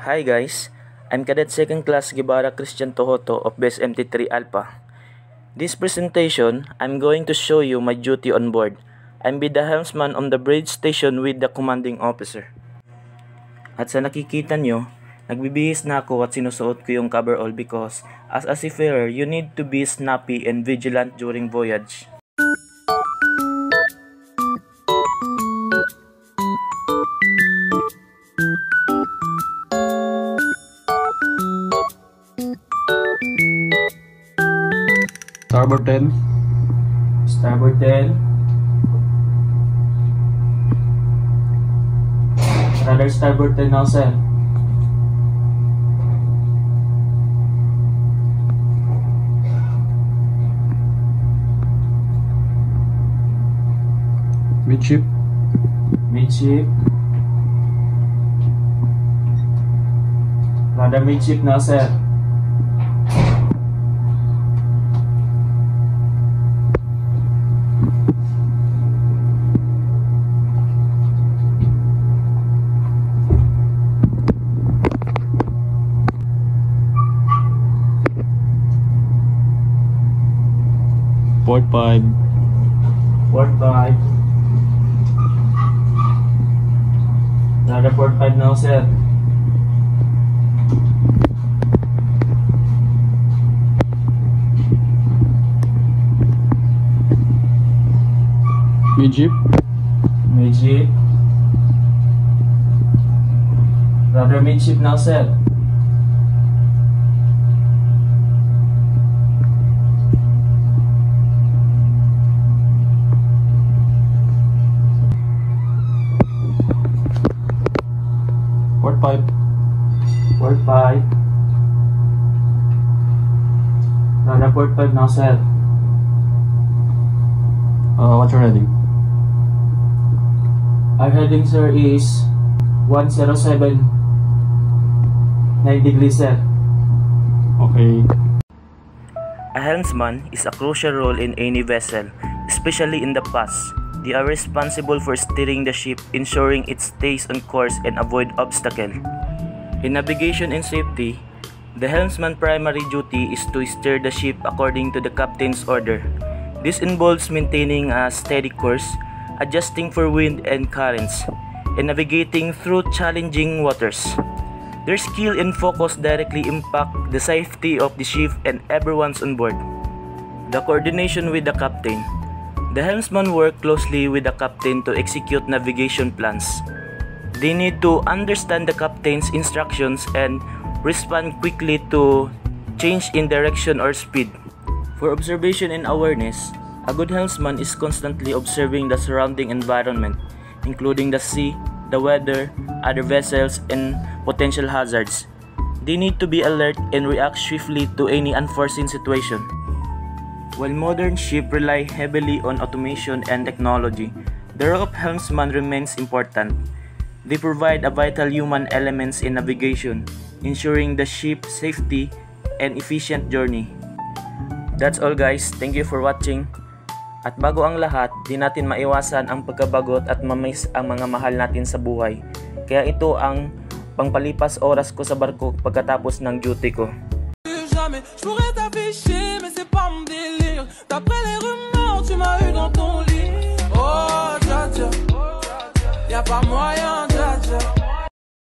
Hi guys, I'm Cadet 2nd Class Guevara Christian Tohoto of Base MT3 Alpha. This presentation, I'm going to show you my duty on board. I'm be the helmsman on the bridge station with the commanding officer. At sa nakikita nyo, nagbibihis na ako at sinusuot ko yung coverall because as a seafarer, you need to be snappy and vigilant during voyage. Starboard 10. Starboard 10. Rudder starboard 10 now, sir. Midship. Midship. Rudder midship now, sir. Port 5. Port 5. Another port 5 now, sir. Midship. Midship. Another midship now, sir. Port 5. Port 5. Another port 5 now, sir. What's your heading? Our heading, sir, is 107 9 degrees, sir. Okay. A helmsman is a crucial role in any vessel, especially in the pass. They are responsible for steering the ship, ensuring it stays on course and avoid obstacle. In navigation and safety, the helmsman's primary duty is to steer the ship according to the captain's order. This involves maintaining a steady course, adjusting for wind and currents, and navigating through challenging waters. Their skill and focus directly impact the safety of the ship and everyone's on board. The coordination with the captain. The helmsman work closely with the captain to execute navigation plans. They need to understand the captain's instructions and respond quickly to change in direction or speed. For observation and awareness, a good helmsman is constantly observing the surrounding environment, including the sea, the weather, other vessels, and potential hazards. They need to be alert and react swiftly to any unforeseen situation. While modern ships rely heavily on automation and technology, the role of helmsman remains important. They provide a vital human elements in navigation, ensuring the ship's safety and efficient journey. That's all guys, thank you for watching. At bago ang lahat, di natin maiwasan ang pagkabagot at mamiss ang mga mahal natin sa buhay. Kaya ito ang pangpalipas oras ko sa barko pagkatapos ng duty ko. D'après les rumeurs, tu m'as eu dans ton lit. Oh, dja dja, y'a pas moyen de